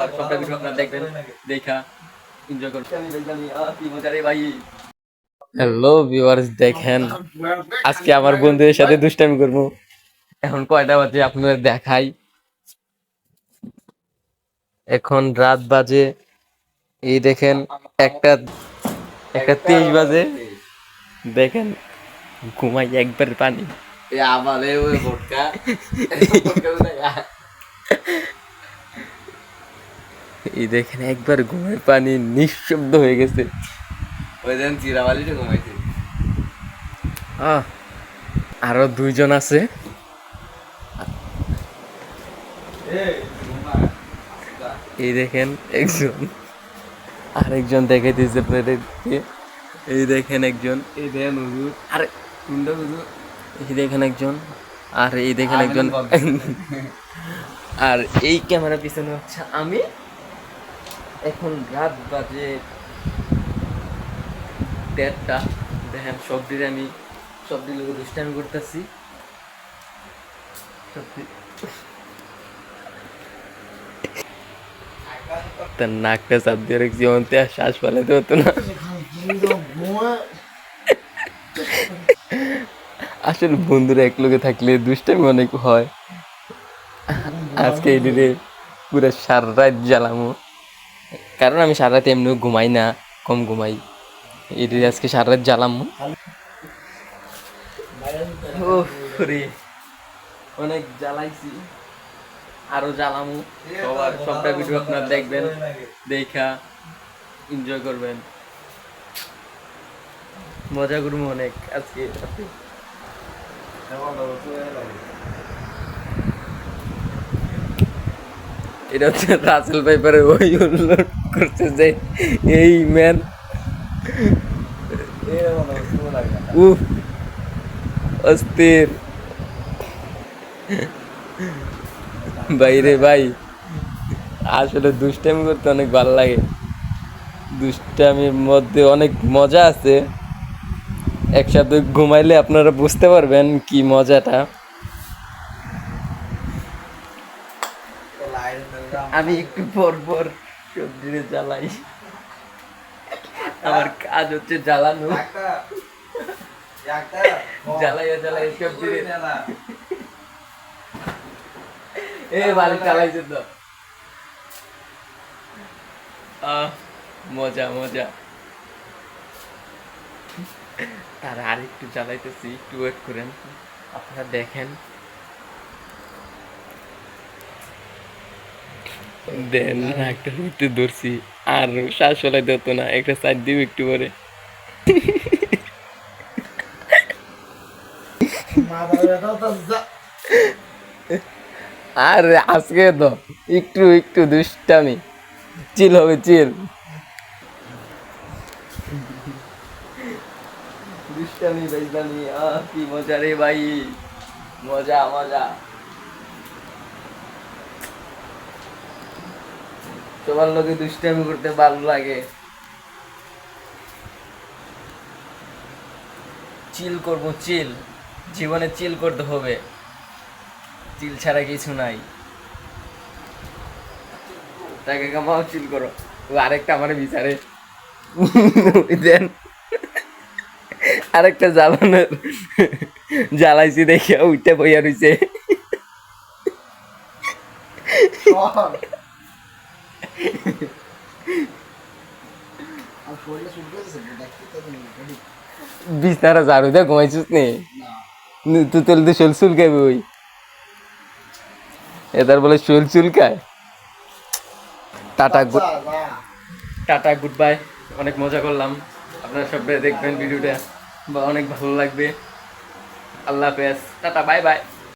সবটা ভিডিও আপনারা দেখবেন, দেখা এনজয় করবেন। কি মজা রে ভাই। হ্যালো ভিউয়ার্স, দেখেন আজকে আমার বন্ধুদের সাথে দুষ্টামি করবো। এখন কয়টা বাজে আপনাদের দেখাই। এখন রাত বাজে, এই দেখেন একটা 1:23 বাজে। দেখেন ঘুমাই একবার পানি। এই দেখেন একবার ঘুমাই পানি নিঃশব্দ হয়ে গেছে। আরো 2 জন আছে। এই দেখেন একজন, আরেকজন দেখাইতেছে আপনাদেরকে। এই দেখেন একজন, এই দেখেন হুজুর, আরে কুন্ডা হুজুর। এই দেখেন একজন, আর এই দেখেন একজন, আর এই ক্যামেরা পিছনে হচ্ছে আমি। এখন রাত বাজে 1:30টা। দেখেন সব দিন লোক দুষ্টামি করতেছি। তার নাকটা চাপ দিয়ে রাখছি, অন্তে আর শ্বাস ফেলাতে হতো না। আসলে বন্ধুরা এক লোকে থাকলে দুষ্টামি অনেক হয়। আজকে এদিকে পুরো সারা রাত জ্বালামো, কারণ আমি সারা রাত এমনিও ঘুমাই না, কম ঘুমাই। এদিকে আজকে সারা রাত জ্বালামো। অনেক জ্বালাইছি, আরো জ্বালামু। সবটা ভিডিও আপনারা দেখবেন, দেখা এনজয় করবেন, মজা করবো অনেক আজকে। এটা হচ্ছে রাসেল ভাইপারের ওই উল্লেখ করছে যে এই ম্যান উফ অস্থির বাইরে ভাই। আসলে দুষ্টামি করতে অনেক ভালো লাগে, দুষ্টামির মধ্যে অনেক মজা আছে। একসাথে ঘুমাইলে আপনারা বুঝতে পারবেন কি মজাটা। আমি একটু পর পর সবজিরে জ্বালাই, আমার কাজ হচ্ছে জ্বালানো। জ্বালাইয়া সবজিরে এ বাড়ি চালাইছে তো। মজা মজা। তারা আর একটু জ্বালাইতেছি, একটু ওয়েট করেন, আপনারা দেখেন। দেন একটা একটু ধরছি, আর শ্বাস ফেলাইতে হতো না, একটা সাইড দিব একটু পরে। আর আজকে তো একটু একটু দুষ্টামি, চিল হবে চিল। দুষ্টামি বেজলামি, কি মজা রে ভাই, মজা মজা। সবার লোকে দুষ্টামি করতে ভালো লাগে। চিল করব চিল, জীবনে চিল করতে হবে, চিল ছাড়া কিছু নাই। টাকা কামাও, চিল করো। ও আরেকটা আমার বিচারে দেন, আরেকটা জ্বালানোর জ্বালাইছি দেখে উঠতে বইয়া রইছে। বিছনাটা ঝাড়ু দিয়ে ঘুমাইছিস নে, তুই তোর তো শোল চুলকাইবে ওই, এদার বলে শোল চুলকায়। Tata good, tata good bye. অনেক মজা করলাম, আপনারা সবাই দেখবেন ভিডিওটা, বা অনেক ভালো লাগবে। আল্লাহ হাফেজ, টাটা বাই বাই।